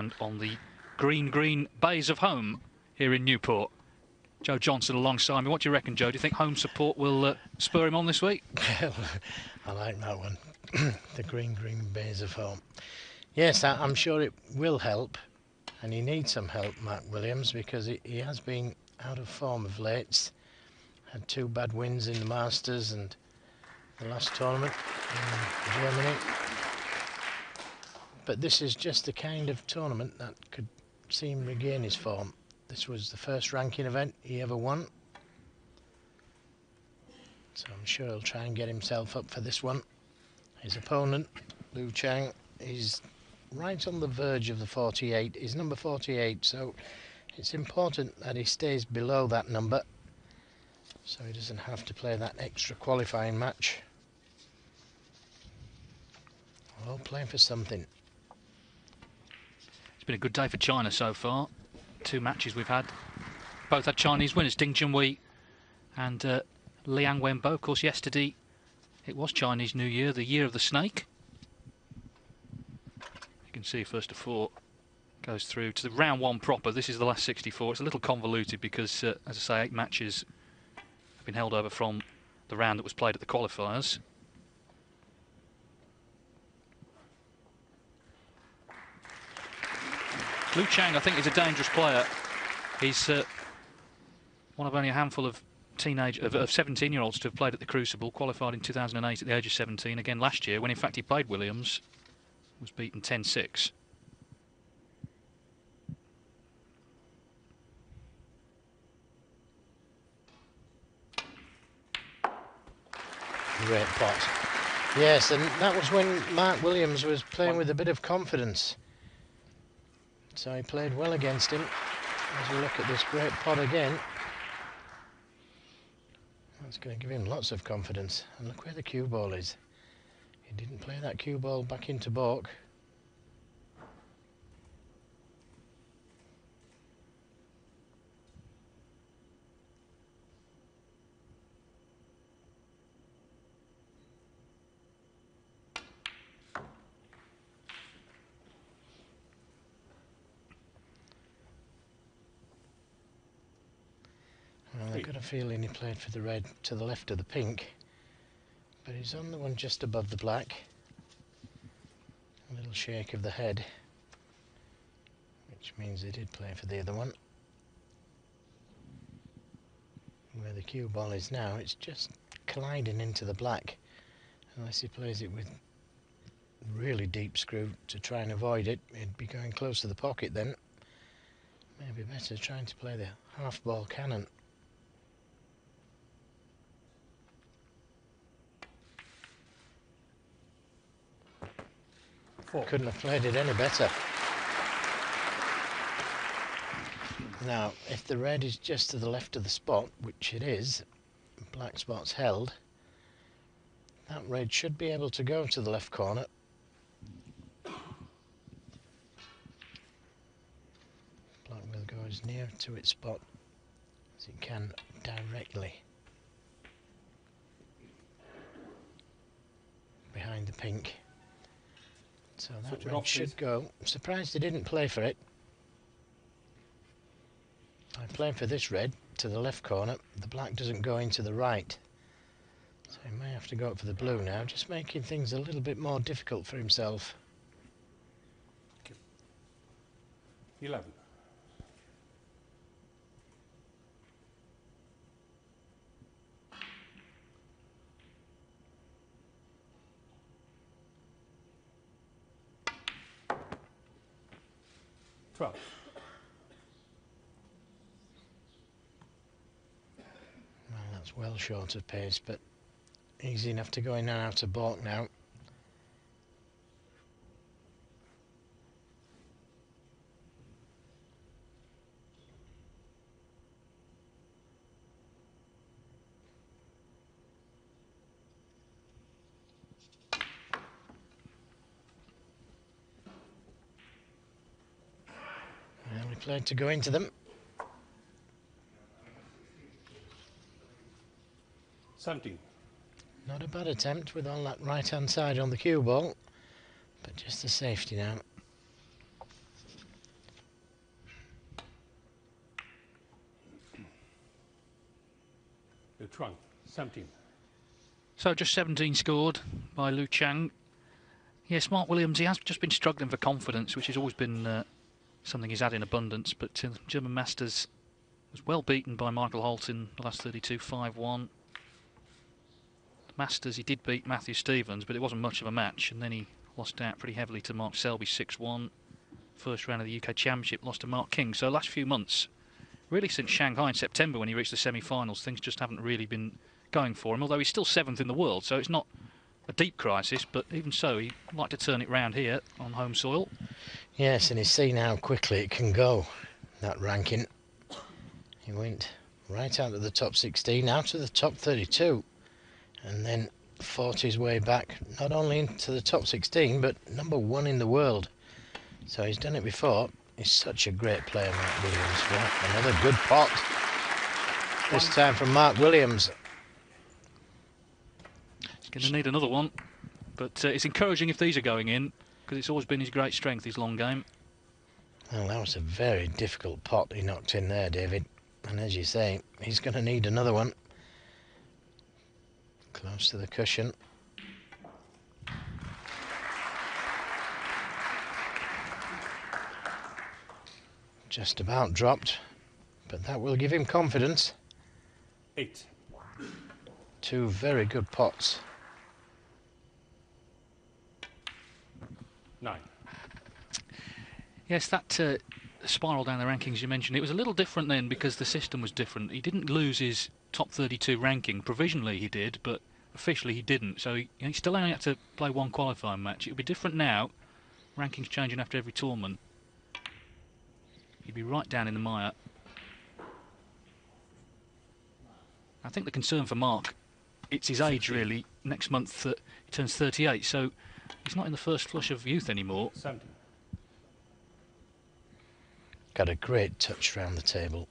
ground on the green bays of home here in Newport. Joe Johnson alongside me. What do you reckon, Joe? Do you think home support will spur him on this week? I like that one. The green bays of home. Yes, I'm sure it will help, and he needs some help, Mark Williams, because he has been out of form of late. Had 2 bad wins in the Masters and the last tournament in Germany. But this is just the kind of tournament that could see him regain his form. This was the first ranking event he ever won, so I'm sure he'll try and get himself up for this one. His opponent, Liu Chang, is right on the verge of the 48. He's number 48, so it's important that he stays below that number so he doesn't have to play that extra qualifying match. All playing for something. It's been a good day for China so far. 2 matches we've had. Both had Chinese winners, Ding Junhui and Liang Wenbo. Of course, yesterday it was Chinese New Year, the year of the snake. You can see first to 4 goes through to the round 1 proper. This is the last 64. It's a little convoluted because, as I say, 8 matches have been held over from the round that was played at the qualifiers. Liu Chang, I think, is a dangerous player. He's one of only a handful of 17-year-olds to have played at the Crucible, qualified in 2008 at the age of 17, again last year, when in fact he played Williams, was beaten 10-6. Great pot. Yes, and that was when Mark Williams was playing with a bit of confidence. So he played well against him. As we look at this great pot again, that's going to give him lots of confidence. And look where the cue ball is. He didn't play that cue ball back into baulk. Well, I've got a feeling he played for the red to the left of the pink, but he's on the one just above the black. A little shake of the head, which means he did play for the other one. Where the cue ball is now, it's just colliding into the black, unless he plays it with really deep screw to try and avoid it. He'd be going close to the pocket then. Maybe better trying to play the half ball cannon. Couldn't have played it any better. Now, if the red is just to the left of the spot, which it is, black spot's held, that red should be able to go to the left corner. Black will go as near to its spot as it can directly behind the pink. So that red should go. I'm surprised he didn't play for it. I'm playing for this red to the left corner. The black doesn't go into the right. So he may have to go up for the blue now, just making things a little bit more difficult for himself. 11. Well, that's well short of pace, but easy enough to go in and out of baulk now. Well, we played to go into them. 17. Not a bad attempt with all that right-hand side on the cue ball, but just a safety now. Chuang, 17. So just 17 scored by Lu Chang. Yes, Mark Williams, he has just been struggling for confidence, which has always been something he's had in abundance. But German Masters was well beaten by Michael Holt in the last 32, 5-1. Masters, he did beat Matthew Stevens, but it wasn't much of a match. And then he lost out pretty heavily to Mark Selby, 6-1. First round of the UK Championship, lost to Mark King. So last few months, really since Shanghai in September when he reached the semi-finals, things just haven't really been going for him, although he's still 7th in the world, so it's not a deep crisis, but even so, he'd like to turn it round here on home soil. Yes, and he's seen how quickly it can go, that ranking. He went right out of the top 16, out of the top 32, and then fought his way back, not only into the top 16, but #1 in the world. So he's done it before. He's such a great player, Mark Williams. Well, another good pot. This time from Mark Williams. He's going to need another one, but it's encouraging if these are going in, because it's always been his great strength, his long game. Well, that was a very difficult pot he knocked in there, David. And as you say, he's going to need another one. Close to the cushion. Just about dropped, but that will give him confidence. 8. 2 very good pots. 9. Yes, that spiral down the rankings you mentioned, it was a little different then because the system was different. He didn't lose his top 32 ranking. Provisionally he did, but officially he didn't. So he still only had to play one qualifying match. It would be different now. Rankings changing after every tournament. He'd be right down in the mire. I think the concern for Mark, it's his age really. Next month he turns 38, so he's not in the first flush of youth anymore. 17. Got a great touch round the table.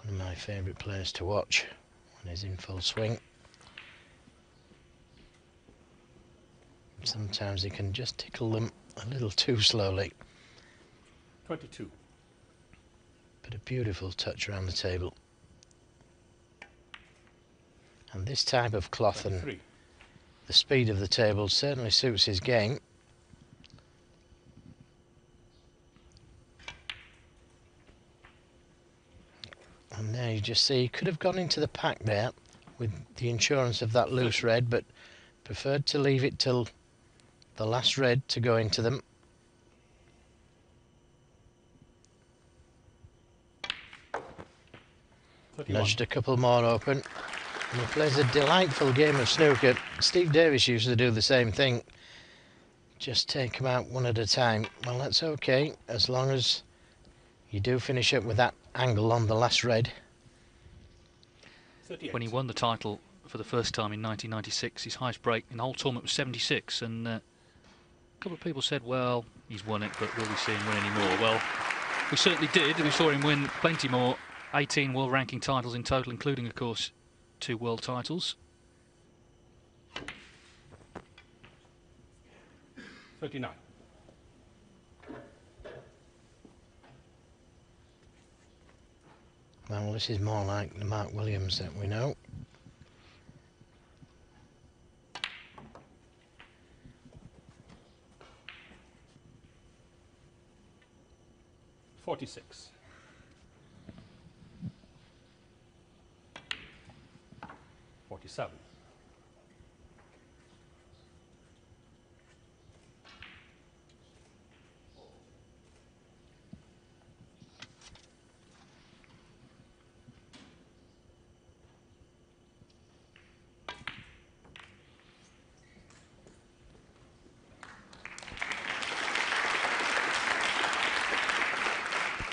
One of my favourite players to watch when he's in full swing. Sometimes he can just tickle them a little too slowly. 22. But a beautiful touch around the table. And this type of cloth 23. and the speed of the table certainly suits his game. And there you just see he could have gone into the pack there with the insurance of that loose red, but preferred to leave it till the last red to go into them. Nudged a couple more open, and he plays a delightful game of snooker. Steve Davis used to do the same thing, just take them out one at a time. Well, that's okay, as long as you do finish up with that angle on the last red. 38. When he won the title for the first time in 1996, his highest break in the whole tournament was 76, and a couple of people said, well, he's won it, but will we see him win any more? Well, we certainly did. We saw him win plenty more. 18 world ranking titles in total, including, of course, 2 world titles. 39. Well, this is more like the Mark Williams that we know. $46. 47.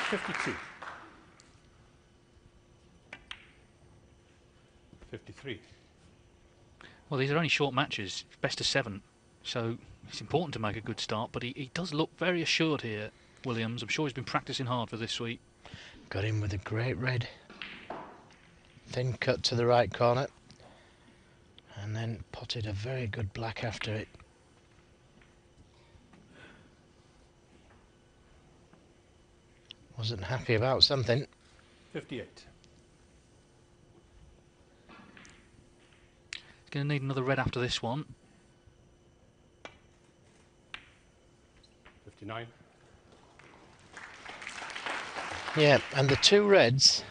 52. 53. Well, these are only short matches, best of 7, so it's important to make a good start, but he does look very assured here, Williams. I'm sure he's been practising hard for this week. Got in with a great red. Thin cut to the right corner. And then potted a very good black after it. Wasn't happy about something. 58. Going to need another red after this one. 59. Yeah, and the two reds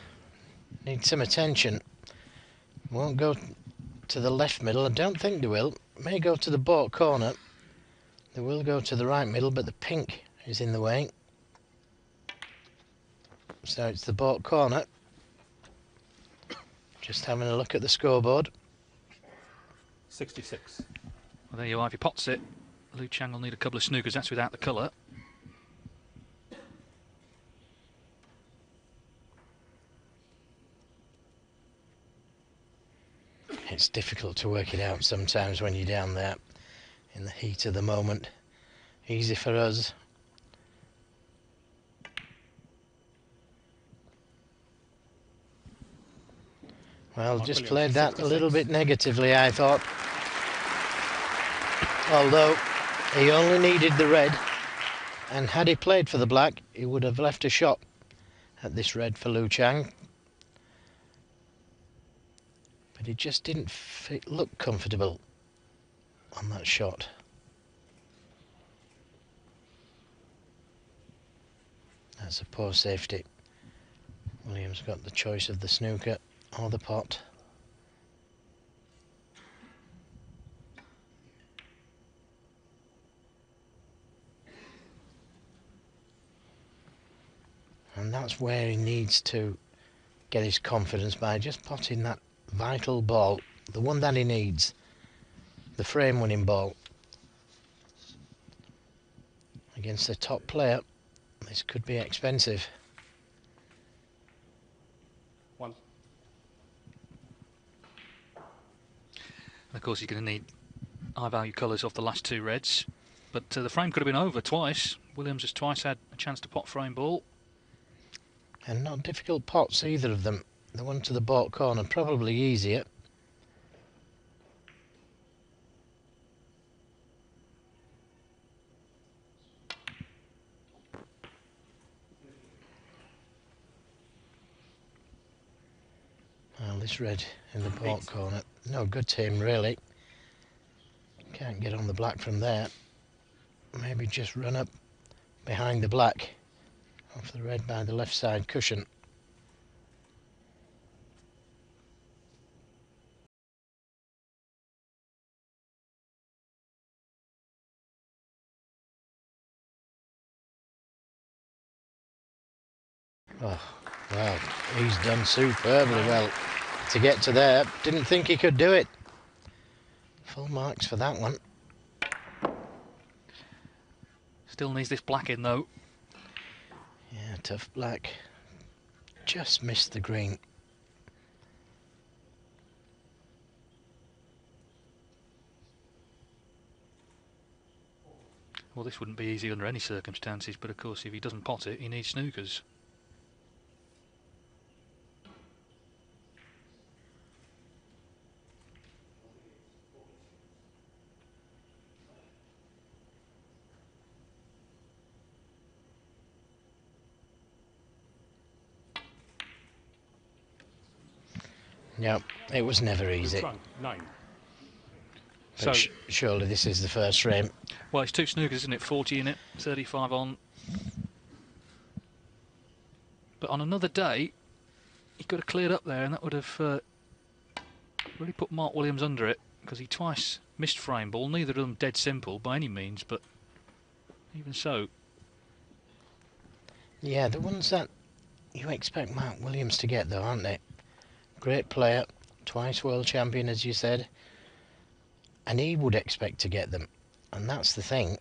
need some attention. Won't go to the left middle. I don't think they will. May go to the baulk corner. They will go to the right middle, but the pink is in the way. So it's the baulk corner. Just having a look at the scoreboard. 66. Well, there you are. If he pots it, Liu Chang will need a couple of snookers. That's without the colour. It's difficult to work it out sometimes when you're down there in the heat of the moment. Easy for us. Well, Mark just Williams, played that a little 66. bit negatively, I thought. Although he only needed the red, and had he played for the black, he would have left a shot at this red for Liu Chang. But he just didn't look comfortable on that shot. That's a poor safety. Williams got the choice of the snooker or the pot. And that's where he needs to get his confidence, by just potting that vital ball, the one that he needs, the frame winning ball. Against the top player, this could be expensive. 1. And of course, he's going to need high value colours off the last two reds. But the frame could have been over twice. Williams has twice had a chance to pot frame ball. And not difficult pots, either of them. The one to the baulk corner probably easier. Well, this red in the baulk 8. corner, no good to him really. Can't get on the black from there. Maybe just run up behind the black off the red by the left side cushion. Oh, well, he's done superbly well to get to there. Didn't think he could do it. Full marks for that one. Still needs this black in though. Yeah, tough black. Just missed the green. Well, this wouldn't be easy under any circumstances, but of course if he doesn't pot it, he needs snookers. No, it was never easy. 9. But So, surely this is the first frame. well, it's two snookers, isn't it? 40 in it, 35 on. But on another day, he could have cleared up there, and that would have really put Mark Williams under it, because he twice missed frame ball. Neither of them dead simple by any means, but even so. Yeah, the ones that you expect Mark Williams to get though, aren't they? Great player, twice world champion as you said, and he would expect to get them, and that's the thing.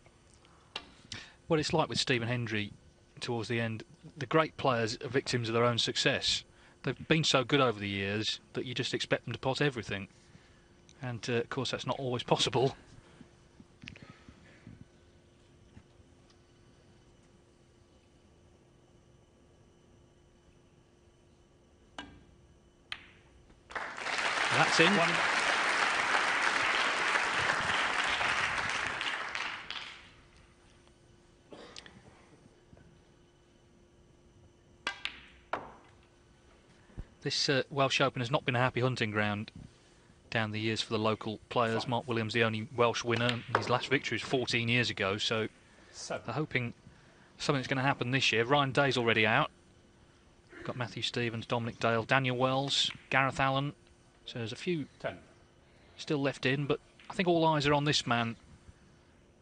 Well, it's like with Stephen Hendry towards the end. The great players are victims of their own success. They've been so good over the years that you just expect them to pot everything. And, of course, that's not always possible. And that's in. 1. This Welsh Open has not been a happy hunting ground down the years for the local players. Mark Williams, the only Welsh winner. His last victory was 14 years ago, so 7. they're hoping something's going to happen this year. Ryan Day's already out. Got Matthew Stevens, Dominic Dale, Daniel Wells, Gareth Allen. So there's a few 10. still left in, but I think all eyes are on this man.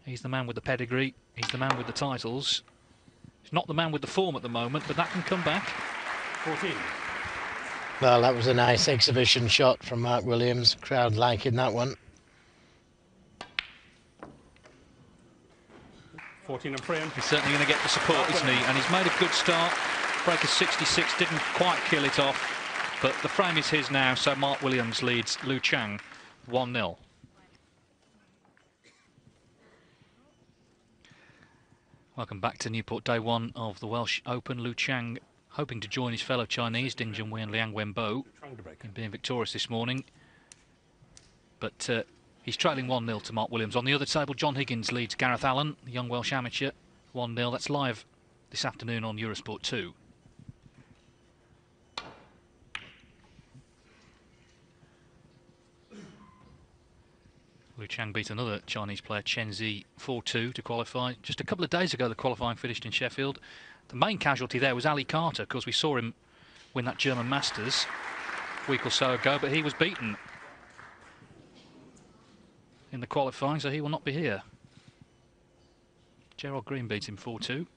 He's the man with the pedigree. He's the man with the titles. He's not the man with the form at the moment, but that can come back. 14. Well, that was a nice exhibition shot from Mark Williams. Crowd liking that one. 14 and frame. He's certainly going to get the support, isn't he? And he's made a good start. Breaker 66 didn't quite kill it off, but the frame is his now, so Mark Williams leads Lu Chang 1-0. Welcome back to Newport, day one of the Welsh Open. Lu Chang hoping to join his fellow Chinese, Ding Junhui and Liang Wenbo, in being victorious this morning. But he's trailing 1-0 to Mark Williams. On the other table, John Higgins leads Gareth Allen, the young Welsh amateur, 1-0. That's live this afternoon on Eurosport 2. Lu Chang beat another Chinese player, Chen Zi, 4-2 to qualify. Just a couple of days ago, the qualifying finished in Sheffield. The main casualty there was Ali Carter. Of course, we saw him win that German Masters a week or so ago, but he was beaten in the qualifying, so he will not be here. Gerald Green beat him 4-2.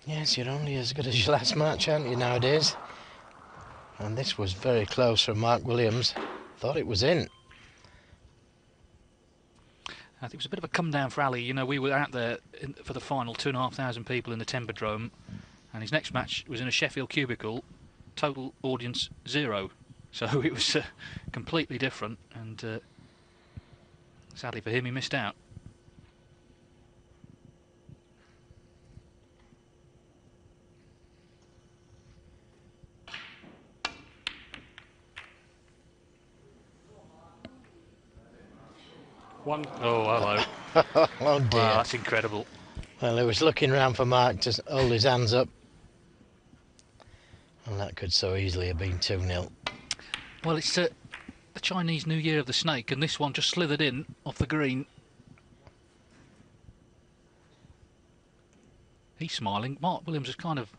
Yes, you're only as good as your last match, aren't you, nowadays? And this was very close from Mark Williams. Thought it was in. I think it was a bit of a come down for Ali. You know, we were out there for the final, 2,500 people in the Tempodrome, and his next match was in a Sheffield cubicle, total audience 0. So it was completely different, and sadly for him, he missed out. One. Oh, hello. Oh dear. Wow, that's incredible. Well, he was looking round for Mark to hold his hands up. And that could so easily have been 2-0. Well, it's the Chinese New Year of the Snake, and this one just slithered in off the green. He's smiling. Mark Williams is kind of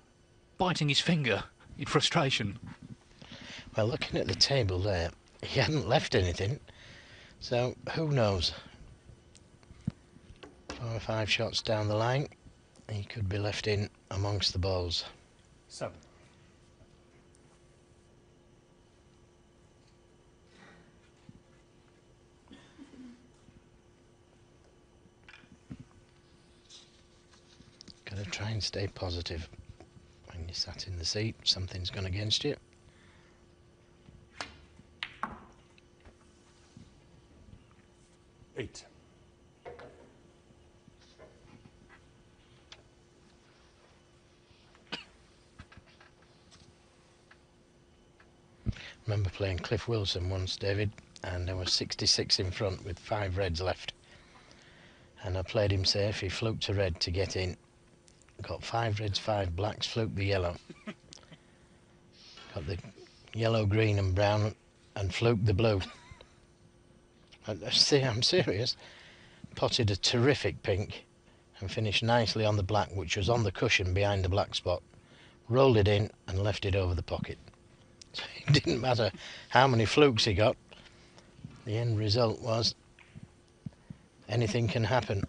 biting his finger in frustration. Well, looking at the table there, he hadn't left anything. So, who knows? 4 or 5 shots down the line, he could be left in amongst the balls. 7. Got to try and stay positive. When you're sat in the seat, something's gone against you. Eight. Remember playing Cliff Wilson once, David, and there was 66 in front with 5 reds left. And I played him safe. He fluked a red to get in. Got 5 reds, 5 blacks, fluked the yellow. Got the yellow, green and brown and fluked the blue. I'm serious. Potted a terrific pink and finished nicely on the black, which was on the cushion behind the black spot. Rolled it in and left it over the pocket. So it didn't matter how many flukes he got. The end result was anything can happen.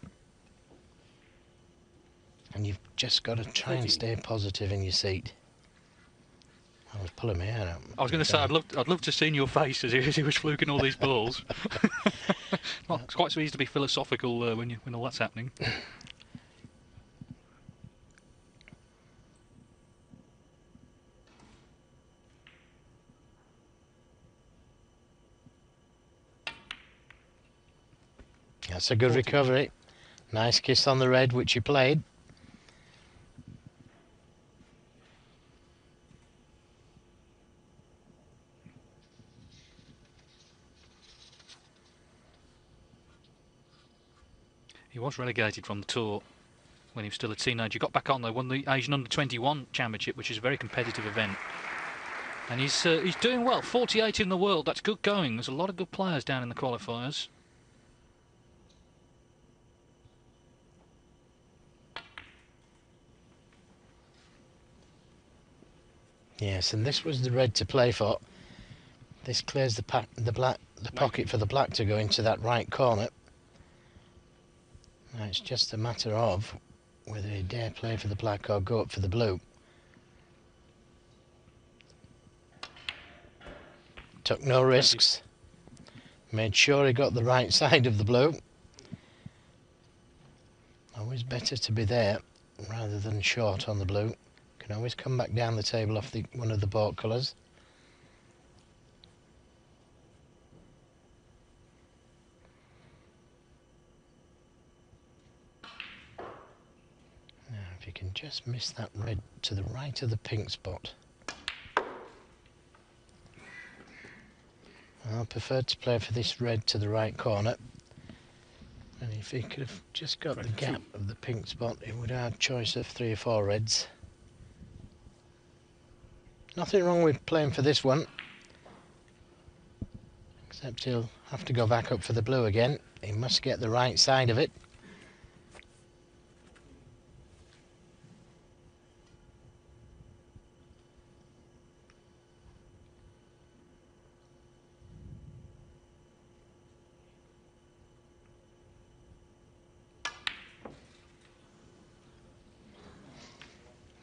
And you've just got to try and stay positive in your seat. I was pulling my hair out. I was going to say, I'd love to see in your face as he was fluking all these balls. Well, it's quite so easy to be philosophical when all that's happening. That's a good recovery. Nice kiss on the red, which he played. He was relegated from the tour when he was still a teenager. Got back on though, won the Asian Under-21 Championship, which is a very competitive event. And he's doing well. 48 in the world. That's good going. There's a lot of good players down in the qualifiers. Yes, and this was the red to play for. This clears the pocket for the black to go into that right corner. Now it's just a matter of whether he dare play for the black or go up for the blue. Took no risks. Made sure he got the right side of the blue. Always better to be there rather than short on the blue. Can always come back down the table off one of the baulk colours. Now if you can just miss that red to the right of the pink spot. I prefer to play for this red to the right corner. And if he could have just got the gap of the pink spot, he would have a choice of 3 or 4 reds. Nothing wrong with playing for this one, except he'll have to go back up for the blue again. He must get the right side of it.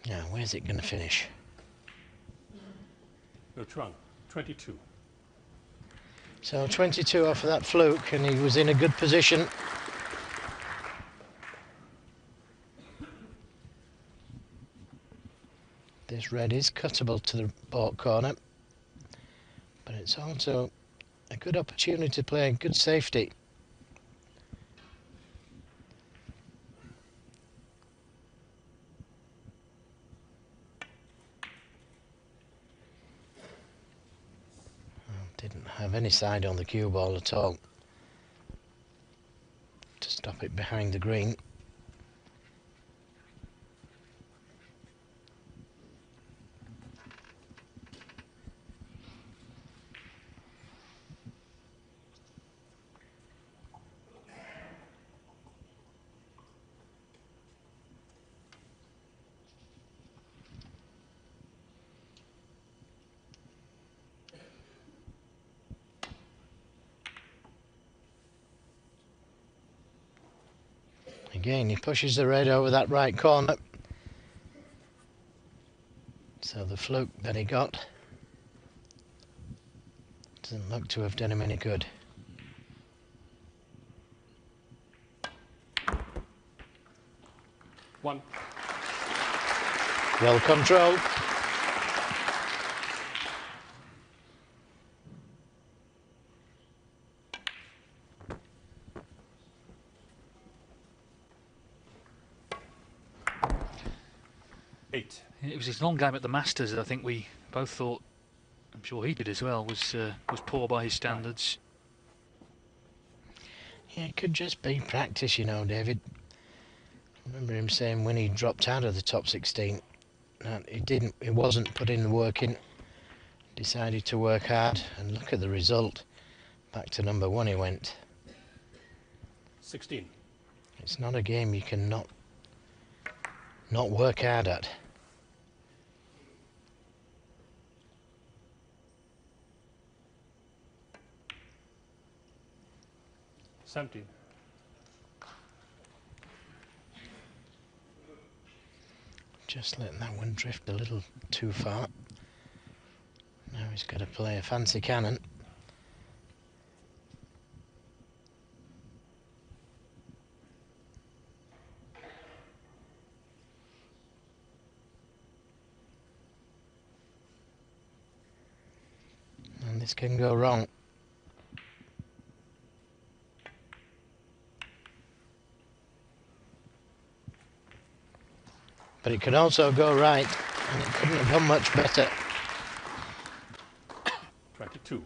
Now, where's it going to finish? No trunk. 22. So 22 off of that fluke, and he was in a good position. This red is cuttable to the baulk corner, but it's also a good opportunity to play good safety. Didn't have any side on the cue ball at all to stop it behind the green. Again, he pushes the red over that right corner. So the fluke that he got doesn't look to have done him any good. One. Well controlled. It was his long game at the Masters that I think we both thought, I'm sure he did as well, was poor by his standards. Yeah, it could just be practice, you know, David. I remember him saying when he dropped out of the top 16 that he wasn't putting the work in, decided to work hard, and look at the result. Back to number 1 he went. 16. It's not a game you can not work hard at. Just letting that one drift a little too far. Now he's got to play a fancy cannon. And this can go wrong. But it could also go right, and it couldn't have gone much better. 22.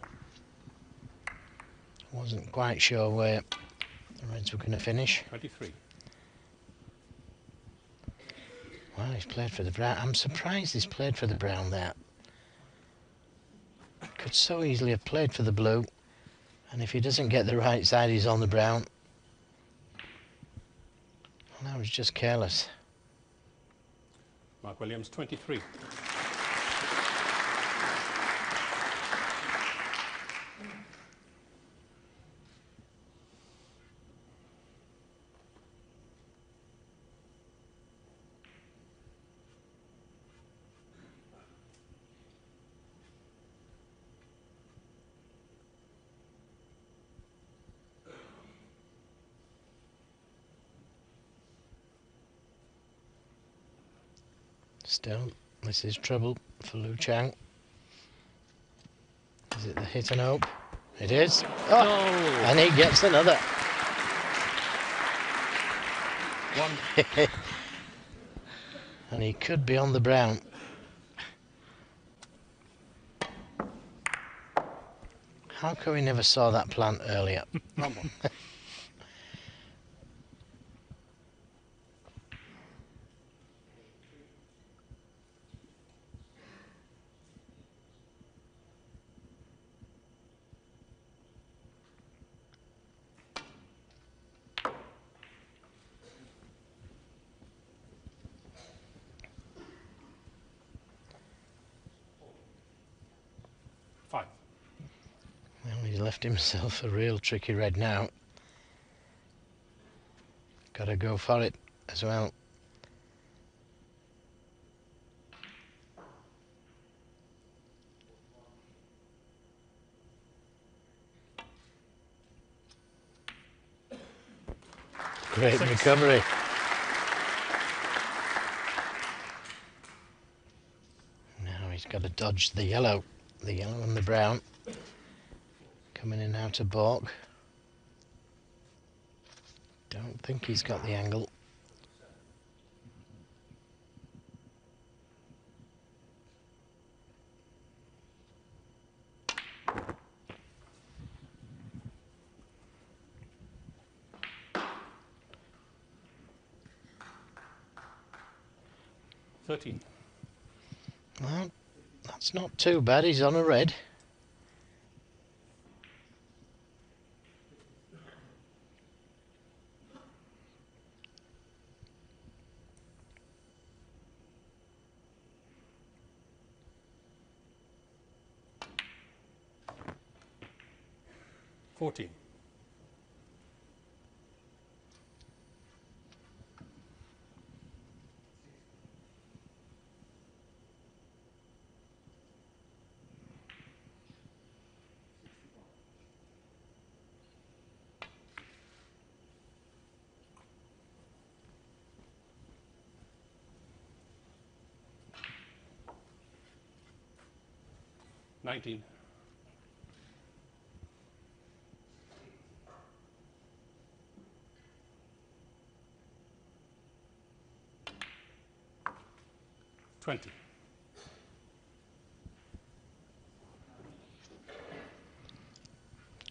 Wasn't quite sure where the Reds were going to finish. 23. Well, he's played for the brown. I'm surprised he's played for the brown there. could so easily have played for the blue, and if he doesn't get the right side, he's on the brown. And that was just careless. Mark Williams, 23. Still, this is trouble for Lu Chang. Is it the hit and hope? It is. Oh! And he gets another. One. And he could be on the brown. How come we never saw that plant earlier? Rumble. Five. Well, he's left himself a real tricky red now. Got to go for it as well. Great Six. recovery. Now he's got to dodge the yellow and the brown. Coming in out of balk. Don't think he's got the angle. $13. Well, that's not too bad. He's on a red. $14. $19. $20.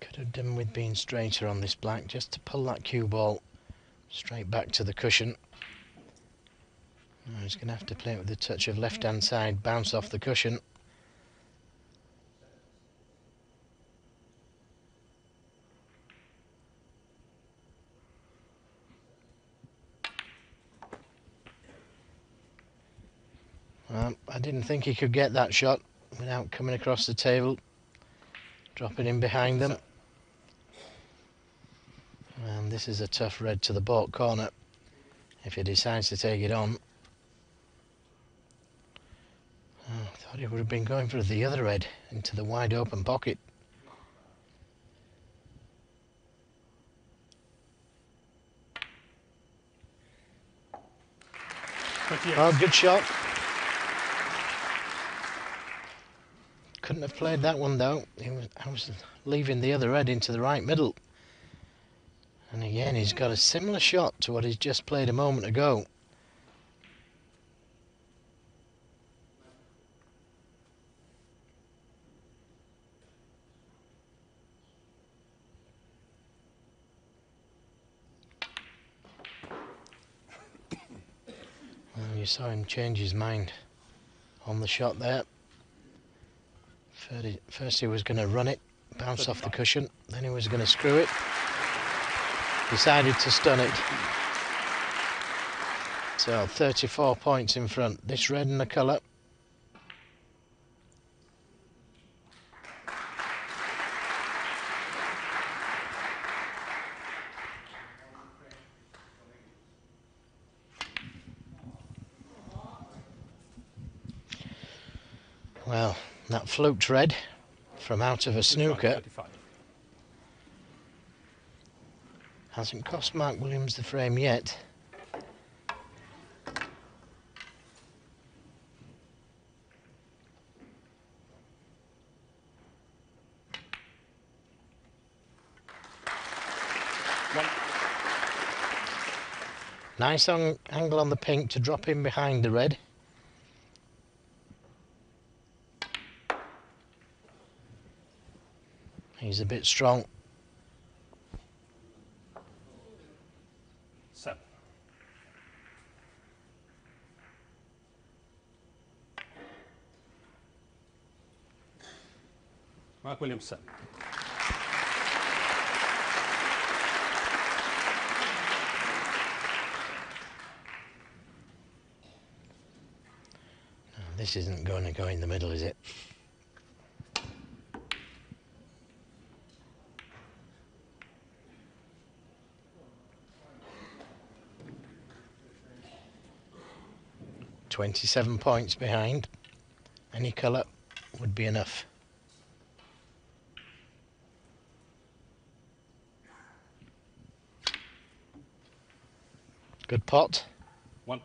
Could have done with being straighter on this black, just to pull that cue ball straight back to the cushion. Now he's going to have to play it with a touch of left-hand side, bounce off the cushion. I didn't think he could get that shot without coming across the table, dropping in behind them. And this is a tough red to the baulk corner if he decides to take it on. Oh, I thought he would have been going for the other red into the wide open pocket. Oh, good shot. Couldn't have played that one though. I was leaving the other red into the right middle. And again, he's got a similar shot to what he's just played a moment ago. Well, you saw him change his mind on the shot there. First he was going to run it, bounce off the cushion, then he was going to screw it. Decided to stun it. So 34 points in front. This red and the colour. Well, that fluked red from out of a snooker 35. hasn't cost Mark Williams the frame yet. Nice angle on the pink to drop in behind the red. He's a bit strong. 7. Mark Williams 7. This isn't going to go in the middle, is it? $27 points behind. Any colour would be enough. Good pot. 1.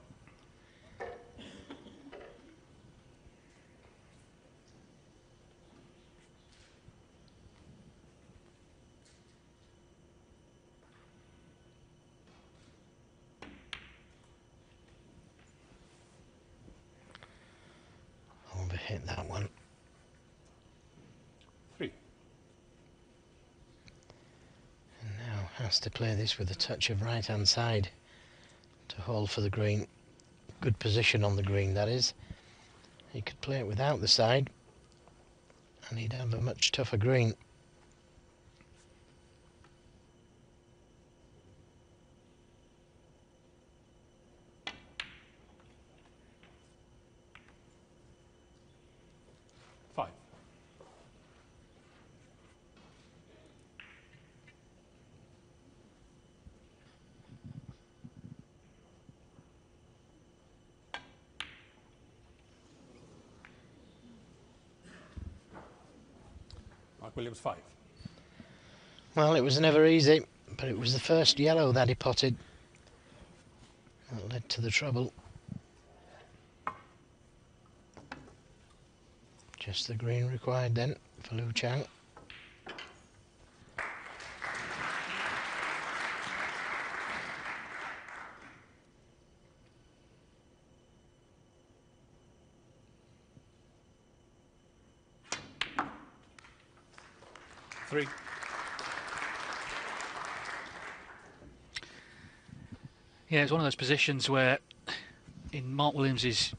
Overhit that one. 3. And now has to play this with a touch of right hand side to hold for the green. Good position on the green, that is. He could play it without the side and he'd have a much tougher green. Mark Williams 5. Well, it was never easy, but it was the first yellow that he potted that led to the trouble. Just the green required then for Liu Chang. Yeah, it's one of those positions where, in Mark Williams's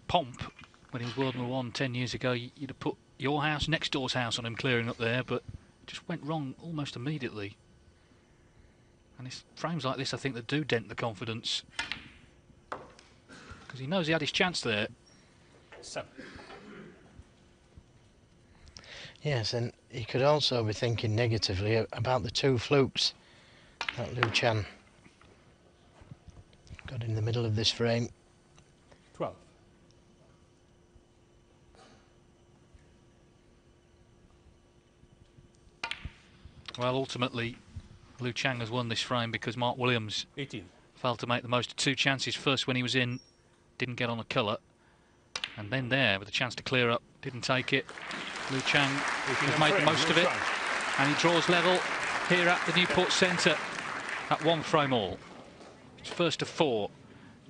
pomp, when he was World War I 10 years ago, you'd have put your house, next door's house on him clearing up there, but it just went wrong almost immediately. And it's frames like this, I think, that do dent the confidence. Because he knows he had his chance there. 7. Yes, and he could also be thinking negatively about the two flukes that Liu Chan got in the middle of this frame. 12. Well, ultimately, Liu Chang has won this frame because Mark Williams 18. failed to make the most of two chances. First when he was in, didn't get on a colour. And then there, with a chance to clear up, didn't take it. Liu Chang has made the most of it. And he draws level here at the Newport Centre at 1 frame all. It's first of 4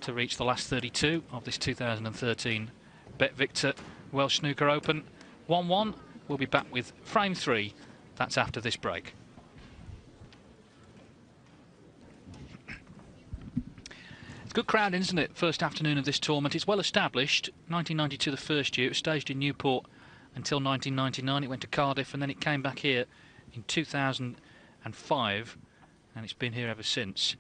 to reach the last 32 of this 2013 Bet Victor Welsh Snooker Open. 1-1. We'll be back with frame 3. That's after this break. It's a good crowd, isn't it? First afternoon of this tournament. It's well established. 1992, the first year. It was staged in Newport until 1999. It went to Cardiff and then it came back here in 2005, and it's been here ever since.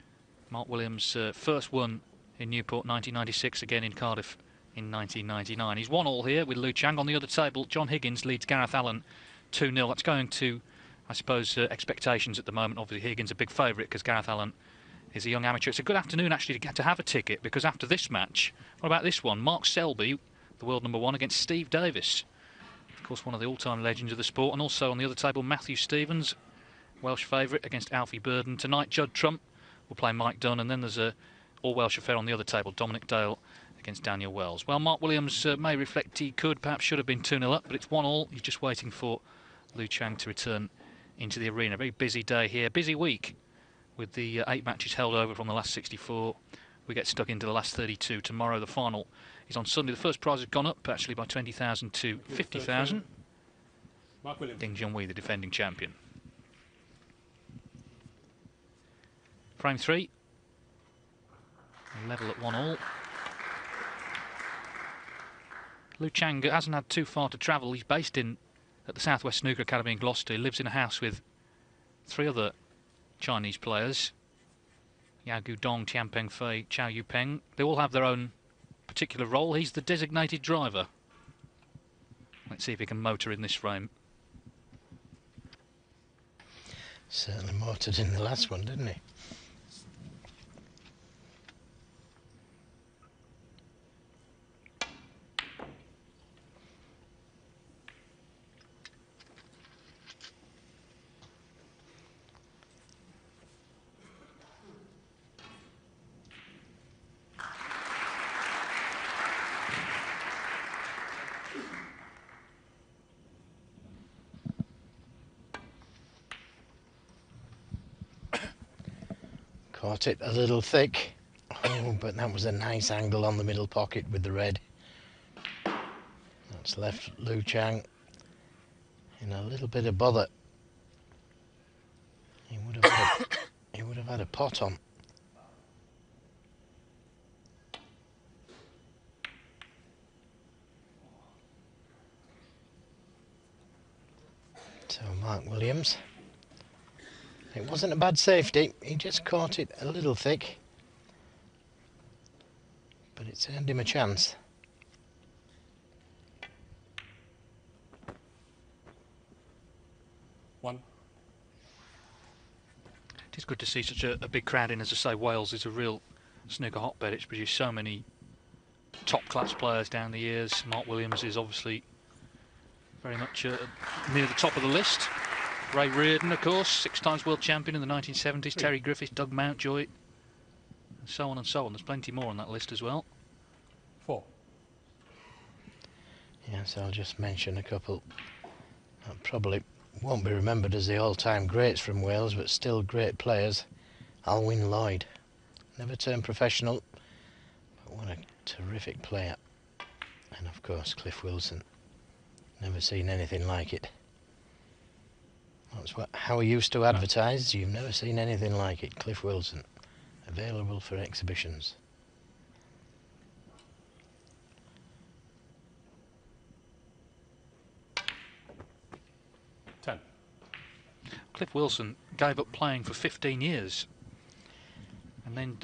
Mark Williams first won in Newport 1996, again in Cardiff in 1999. He's 1-1 here with Lu Chang. On the other table, John Higgins leads Gareth Allen 2-0. That's going to, I suppose, expectations at the moment. Obviously Higgins a big favourite because Gareth Allen is a young amateur. It's a good afternoon actually to get to have a ticket, because after this match, what about this one? Mark Selby, the world #1, against Steve Davis. Of course, one of the all-time legends of the sport. And also on the other table, Matthew Stevens, Welsh favourite, against Alfie Burden. Tonight, Judd Trump will play Mike Dunn. And then there's a all-Welsh affair on the other table, Dominic Dale against Daniel Wells. Well, Mark Williams may reflect he could, perhaps should have been 2-0 up, but it's 1-1. He's just waiting for Lu Chang to return into the arena. Very busy day here, busy week, with the 8 matches held over from the last 64. We get stuck into the last 32. Tomorrow the final is on Sunday. The first prize has gone up actually by 20,000 to 50,000. Mark Williams. Ding Junhui, the defending champion. Frame 3. Level at 1-1. Lu Chang hasn't had too far to travel. He's based at the South West Snooker Academy in Gloucester. He lives in a house with 3 other Chinese players, Yao Gudong, Tian Peng Fei, Chow Yu Peng. They all have their own particular role. He's the designated driver. Let's see if he can motor in this frame. Certainly motored in the last one, didn't he? Caught it a little thick. Oh, but that was a nice angle on the middle pocket with the red. That's left Lu Chang in a little bit of bother. He would have had a pot on. So Mark Williams. It wasn't a bad safety, he just caught it a little thick, but it's earned him a chance. One. It is good to see such a big crowd in. As I say, Wales is a real snooker hotbed. It's produced so many top-class players down the years. Mark Williams is obviously very much near the top of the list. Ray Reardon, of course, 6 times world champion in the 1970s. Terry Griffiths, Doug Mountjoy, and so on and so on. There's plenty more on that list as well. 4. Yes, I'll just mention a couple that probably won't be remembered as the all-time greats from Wales, but still great players. Alwyn Lloyd, never turned professional, but what a terrific player. And of course Cliff Wilson, never seen anything like it. That's how he used to advertise. You've never seen anything like it. Cliff Wilson, available for exhibitions. Cliff Wilson gave up playing for 15 years, and then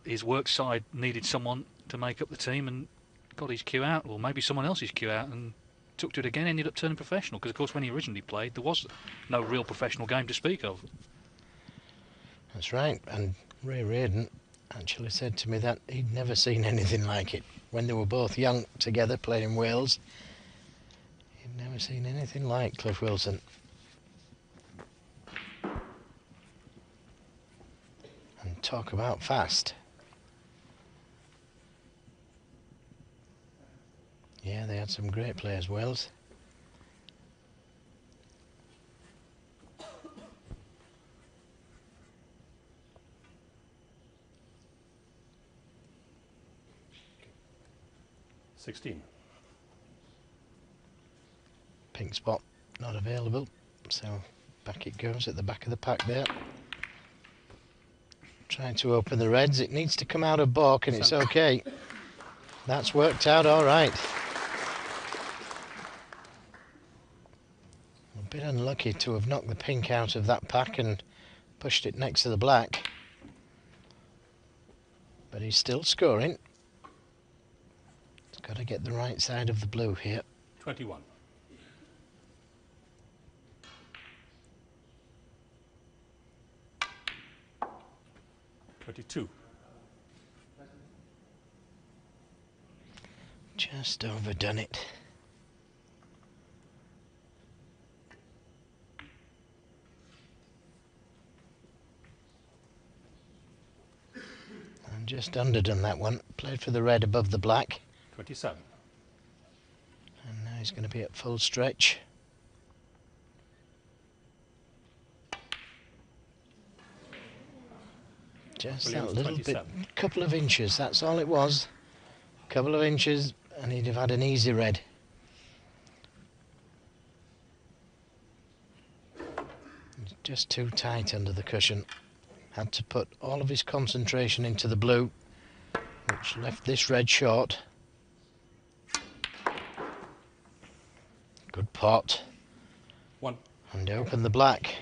his work side needed someone to make up the team and got his cue out, or maybe someone else's cue out, and took to it again, ended up turning professional, because of course when he originally played there was no real professional game to speak of. That's right, and Ray Reardon actually said to me that he'd never seen anything like it. When they were both young together playing in Wales, he'd never seen anything like Cliff Wilson. And talk about fast. Yeah, they had some great players, Wales. $16. Pink spot not available, so back it goes at the back of the pack there. Trying to open the reds, it needs to come out of balk, and it's okay. That's worked out all right. bit unlucky to have knocked the pink out of that pack and pushed it next to the black. But he's still scoring. He's got to get the right side of the blue here. 21. Two. Just overdone it. And just underdone that one. Played for the red above the black. 27. And now he's going to be at full stretch. Just Williams, that little 27. bit, couple of inches, that's all it was. Couple of inches and he'd have had an easy red. Just too tight under the cushion. Had to put all of his concentration into the blue, which left this red short. Good pot. 1. And open the black.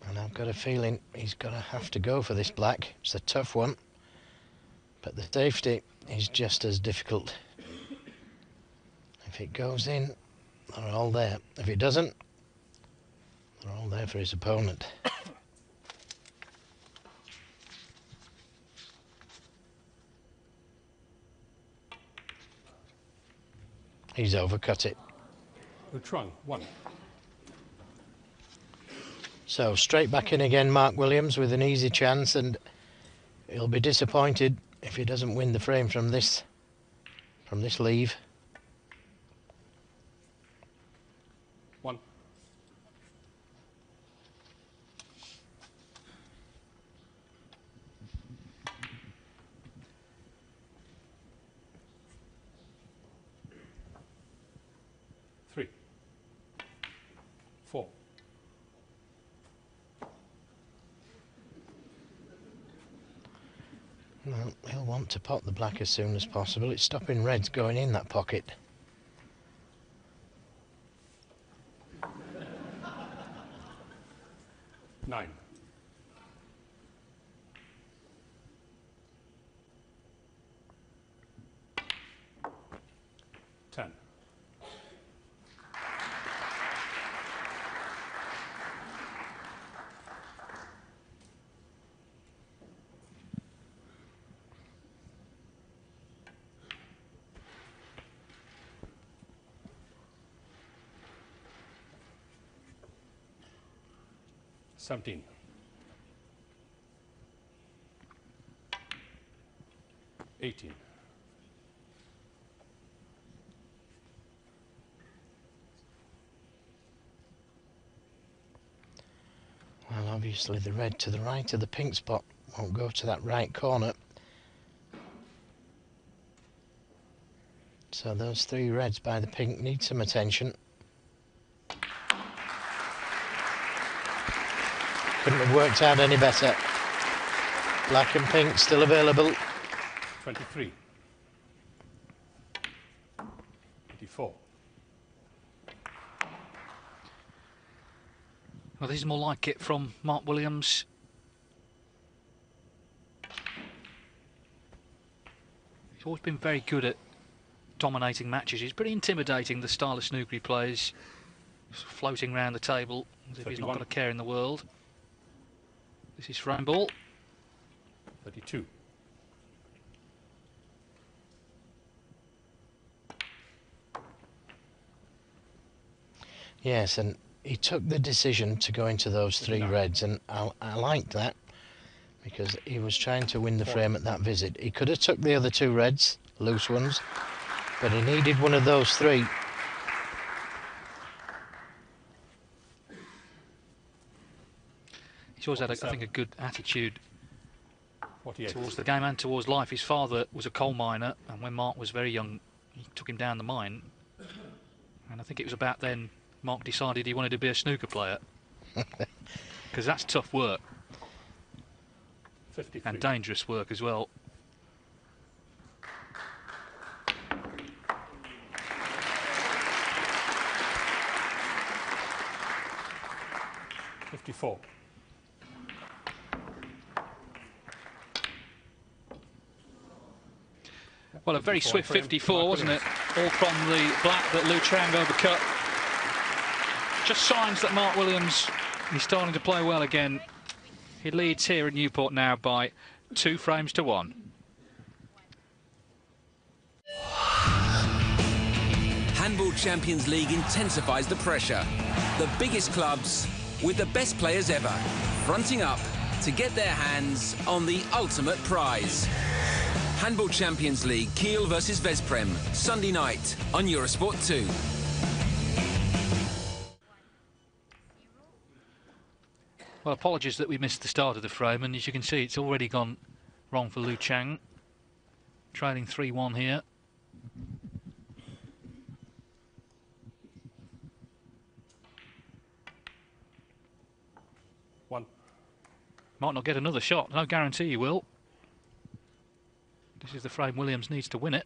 And I've got a feeling he's going to have to go for this black. It's a tough one, but the safety is just as difficult. If it goes in, they're all there. If it doesn't, they're all there for his opponent. He's overcut it. Trung, 1. So straight back in again, Mark Williams, with an easy chance, and he'll be disappointed if he doesn't win the frame from this leave. 1. Three. 4. Well, he'll want to pot the black as soon as possible. It's stopping reds going in that pocket. Nine. 10. Seventeen. 18. Well, obviously the red to the right of the pink spot won't go to that right corner. So those three reds by the pink need some attention. Couldn't have worked out any better. Black and pink still available. 23. 24. Well, this is more like it from Mark Williams. He's always been very good at dominating matches. He's pretty intimidating, the style of snooker he plays. Floating around the table as if he's not got a care in the world. This is frame ball. 32. Yes, and he took the decision to go into those three reds, and I liked that because he was trying to win the frame at that visit. He could have took the other two reds, loose ones, but he needed one of those three. He's always had, I think, a good attitude 48. towards the game and towards life. His father was a coal miner, and when Mark was very young, he took him down the mine. And I think it was about then Mark decided he wanted to be a snooker player. Because that's tough work. 53. And dangerous work as well. Well, a very 54 swift for him. 54, Mark wasn't it? Williams. All from the black that Lu Chang overcut. Just signs that Mark Williams is starting to play well again. He leads here at Newport now by 2 frames to 1. Handball Champions League intensifies the pressure. The biggest clubs with the best players ever, fronting up to get their hands on the ultimate prize. Handball Champions League, Kiel versus Vesprem, Sunday night on Eurosport 2. Well, apologies that we missed the start of the frame, and as you can see, it's already gone wrong for Lu Chang. Trailing 3-1 here. One. Might not get another shot, no guarantee he will. This is the frame Williams needs to win it.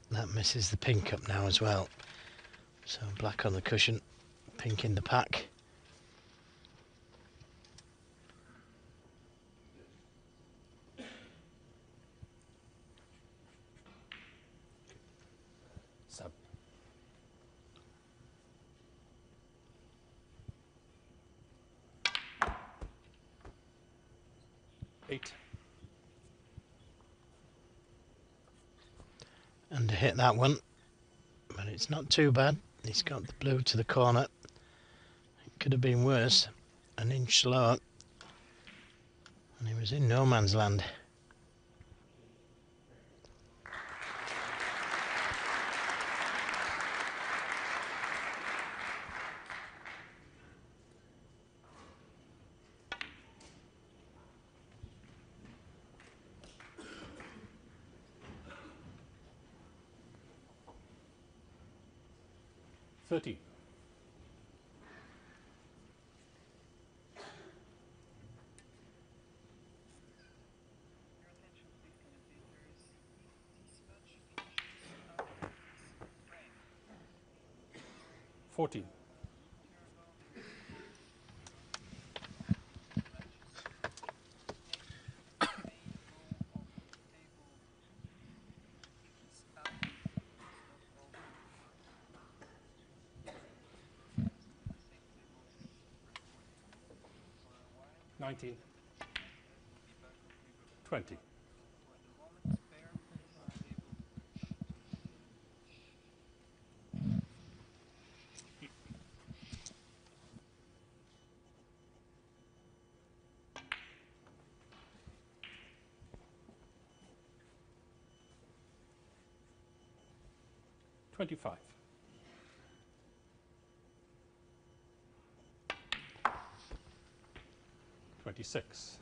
That misses the pink up now as well. So black on the cushion, pink in the pack. Seven. 8. And to hit that one, but it's not too bad. He's got the blue to the corner. It could have been worse, an inch slower, and he was in no man's land. $30. $14. $19. $20. $25. $26.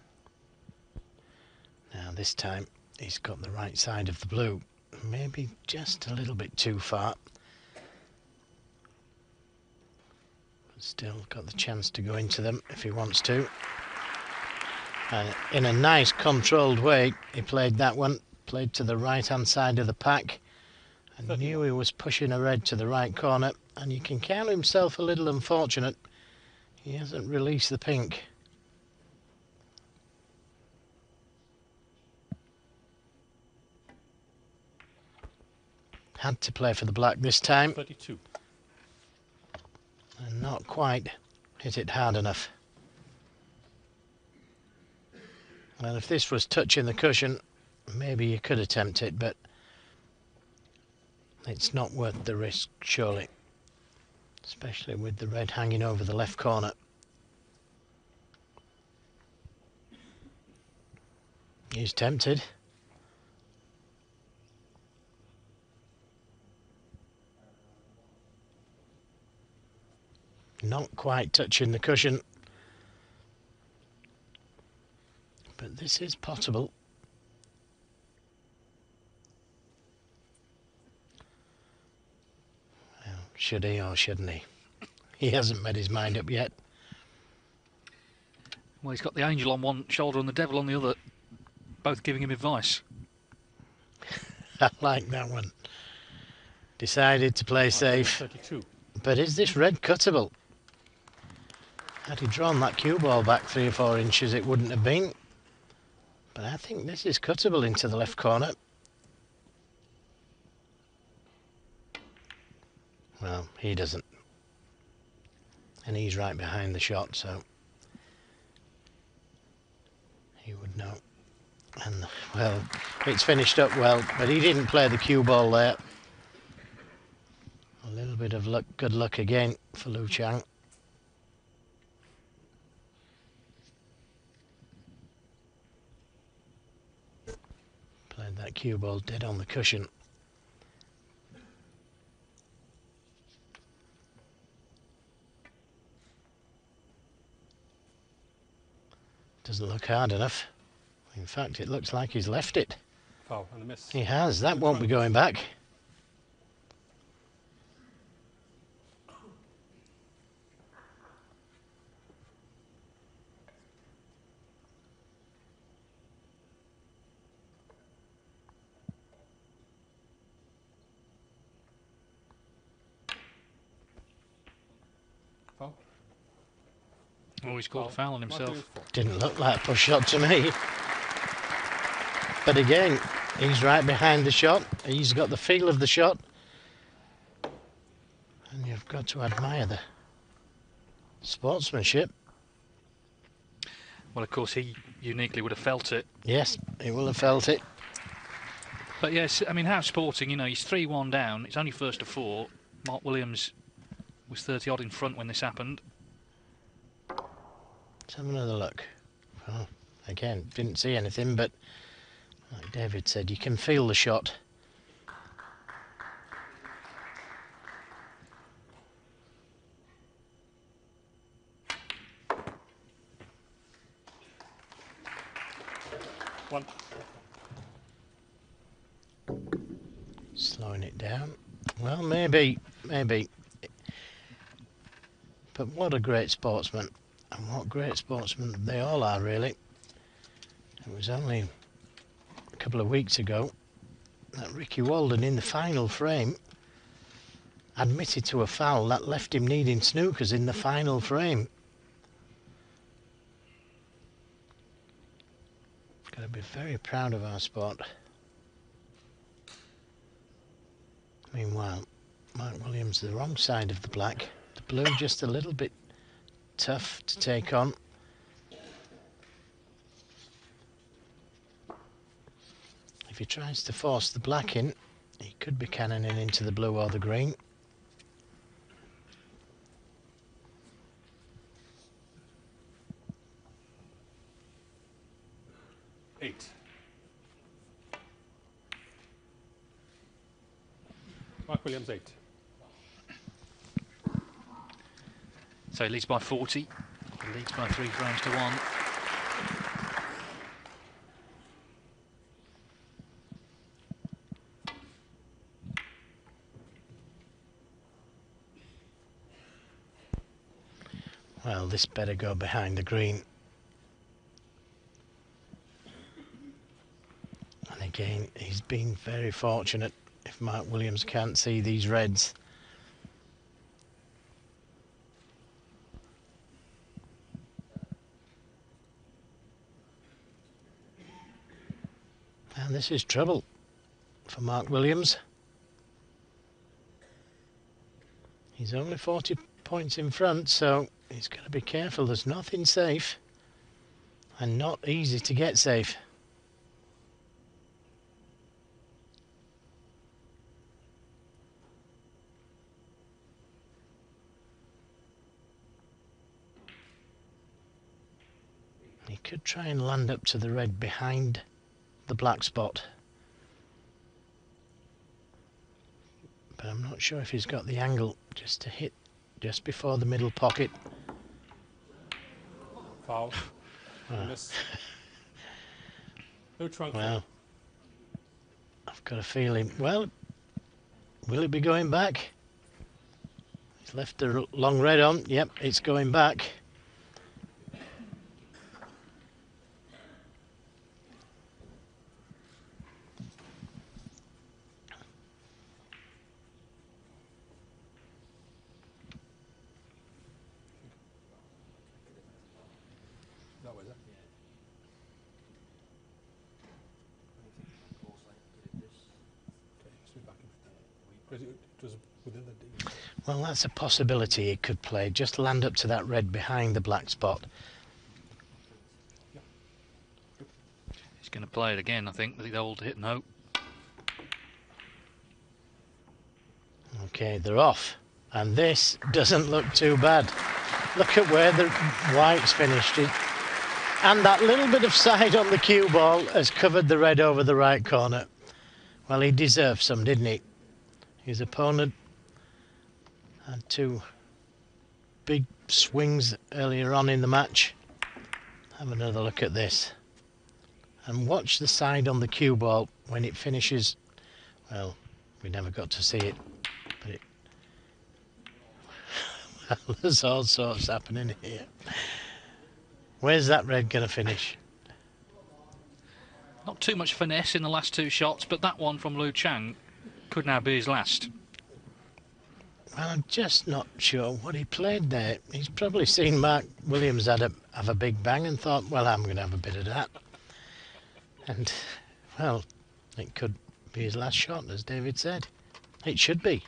Now this time he's got the right side of the blue, maybe just a little bit too far, but still got the chance to go into them if he wants to. And in a nice controlled way he played that one, played to the right hand side of the pack and 31. knew he was pushing a red to the right corner, and you can count himself a little unfortunate he hasn't released the pink. Had to play for the black this time, 32. and not quite hit it hard enough. Well, if this was touching the cushion, maybe you could attempt it, but it's not worth the risk, surely. Especially with the red hanging over the left corner. He's tempted. Not quite touching the cushion. this is potable. Well, should he or shouldn't he? He hasn't made his mind up yet. Well, he's got the angel on one shoulder and the devil on the other, both giving him advice. I like that one. Decided to play safe. 32. But is this red cuttable? Had he drawn that cue ball back 3 or 4 inches, it wouldn't have been. But I think this is cuttable into the left corner. Well, he doesn't. And he's right behind the shot, so he would know. And, well, it's finished up well, but he didn't play the cue ball there. A little bit of luck, good luck again for Lu Chang. Played that cue ball dead on the cushion. Doesn't look hard enough. In fact, it looks like he's left it. Foul and a miss. He has. That won't be going back. Foul. Oh, he's called a foul on Mark himself. Williams 4. Didn't look like a push shot to me. But again, he's right behind the shot. He's got the feel of the shot. And you've got to admire the sportsmanship. Well, of course, he uniquely would have felt it. Yes, he will have felt it. But yes, I mean, how sporting, you know, he's 3-1 down. It's only first to 4. Mark Williams was 30-odd in front when this happened. Let's have another look. Well, again, didn't see anything, but like David said, you can feel the shot. One. Slowing it down. Well, maybe. But what a great sportsman. And what great sportsmen they all are, really. It was only a couple of weeks ago that Ricky Walden, in the final frame, admitted to a foul that left him needing snookers in the final frame. Got to be very proud of our sport. Meanwhile, Mark Williams the wrong side of the black. The blue just a little bit tough to take on. If he tries to force the black in, he could be cannoning into the blue or the green. Eight. Mark Williams 8. So he leads by 40. He leads by 3 frames to 1. Well, this better go behind the green. And again, he's been very fortunate if Mark Williams can't see these reds. And this is trouble for Mark Williams. He's only 40 points in front, so he's got to be careful. There's nothing safe, and not easy to get safe. He could try and land up to the red behind the black spot, but I'm not sure if he's got the angle just to hit just before the middle pocket. Foul. Miss. No trunk. Well, I've got a feeling. Well, will it be going back? He's left the long red on. Yep, it's going back. That was it. Okay, swing back in. Because it was within the D. Well, that's a possibility it could play. Just land up to that red behind the black spot. He's going to play it again, I think, the old hit and hope. Okay, they're off. And this doesn't look too bad. Look at where the white's finished it. And that little bit of side on the cue ball has covered the red over the right corner. Well, he deserved some, didn't he? His opponent had two big swings earlier on in the match. Have another look at this. And watch the side on the cue ball when it finishes. Well, we never got to see it. But it... well, there's all sorts happening here. Where's that red going to finish? Not too much finesse in the last two shots, but that one from Lu Chang could now be his last. Well, I'm just not sure what he played there. He's probably seen Mark Williams have a big bang and thought, well, I'm going to have a bit of that. And, well, it could be his last shot, as David said. It should be.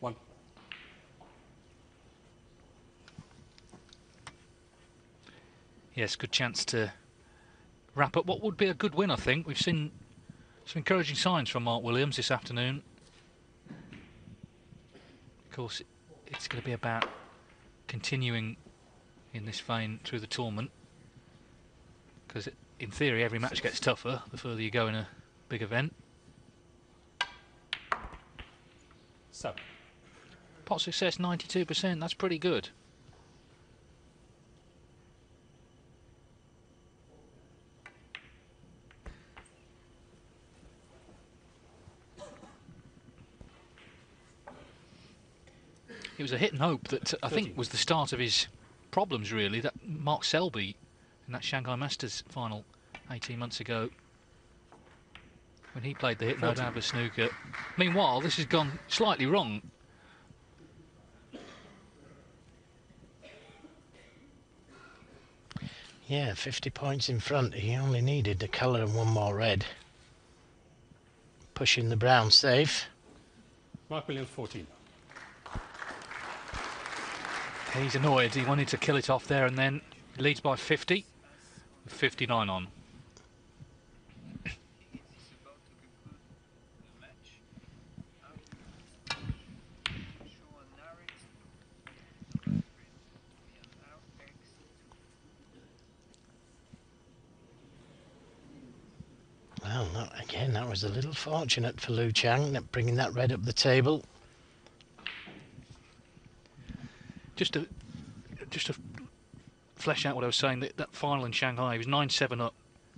One. Yes, good chance to wrap up what would be a good win, I think. We've seen some encouraging signs from Mark Williams this afternoon. Of course, it's going to be about continuing in this vein through the tournament, because in theory every match gets tougher the further you go in a big event. So. Pot success 92%, that's pretty good. It was a hit and hope that I think was the start of his problems, really. That Mark Selby in that Shanghai Masters final 18 months ago, when he played the hit and hope out of a snooker. Meanwhile, this has gone slightly wrong. Yeah, 50 points in front. He only needed the colour and one more red. Pushing the brown safe. Mark Williams 14. He's annoyed. He wanted to kill it off there and then. He leads by 50, with 59 on. Well, again, that was a little fortunate for Lu Chang, bringing that red up the table. Just to flesh out what I was saying, that final in Shanghai, he was 9-7 up.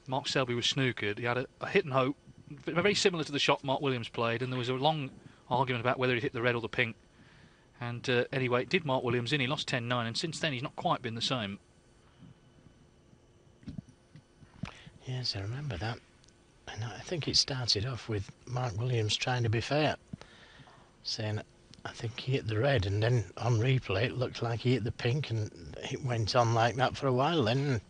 Mark Selby was snookered. He had a hit and hope, very similar to the shot Mark Williams played, and there was a long argument about whether he hit the red or the pink. And anyway, it did Mark Williams in. He lost 10-9, and since then he's not quite been the same. Yes, I remember that. And I think it started off with Mark Williams trying to be fair, saying, I think he hit the red, and then on replay it looked like he hit the pink, and it went on like that for a while. Then,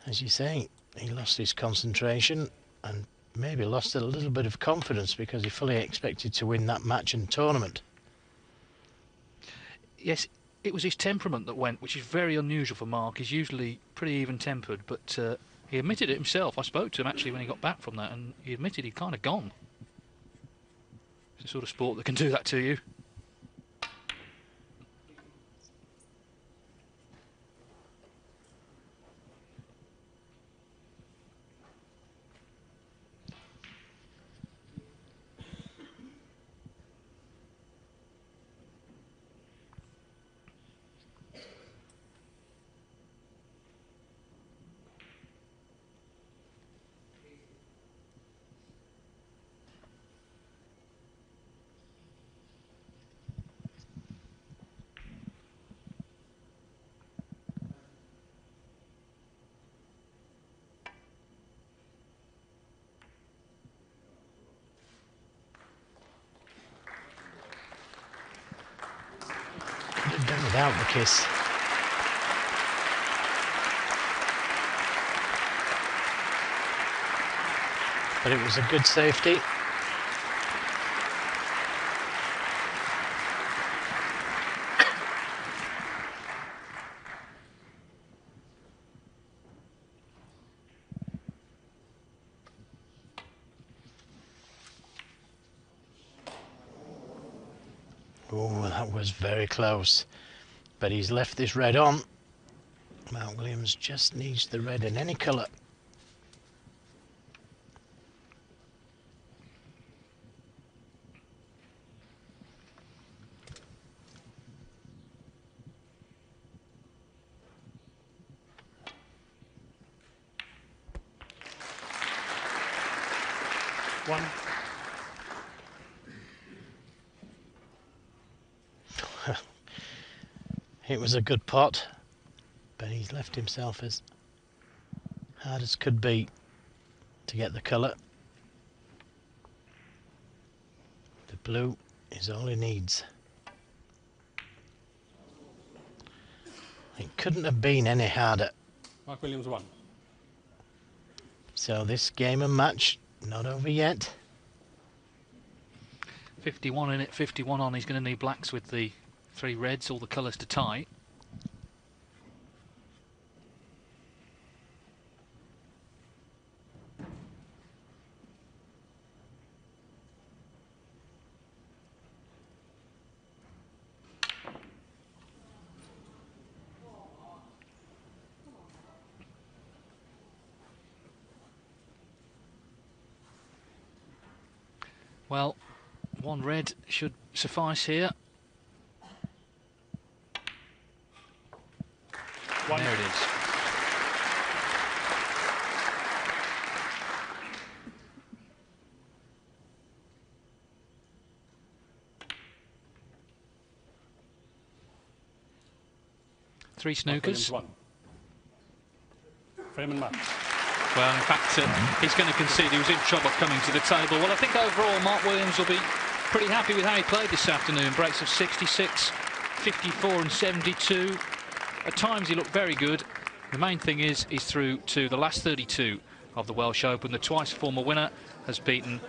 as you say, he lost his concentration and maybe lost a little bit of confidence because he fully expected to win that match and tournament. Yes, it was his temperament that went, which is very unusual for Mark. He's usually pretty even-tempered, but he admitted it himself. I spoke to him actually when he got back from that, and he admitted he'd kind of gone. It's the sort of sport that can do that to you. without the kiss. But it was a good safety. Oh, that was very close. But he's left this red on. Mark Williams just needs the red in any colour. One. It was a good pot, but he's left himself as hard as could be to get the colour. The blue is all he needs. It couldn't have been any harder. Mark Williams 1. So this game and match not over yet. 51 in it, 51 on. He's going to need blacks with the 3 reds, all the colours to tie. Well, 1 red should suffice here. One. There it is. Three Mark Williams snookers. 1. Frame and match. Well, in fact, he's going to concede he was in trouble coming to the table. Well, I think overall Mark Williams will be pretty happy with how he played this afternoon. Breaks of 66, 54 and 72. At times he looked very good. The main thing is he's through to the last 32 of the Welsh Open. The twice former winner has beaten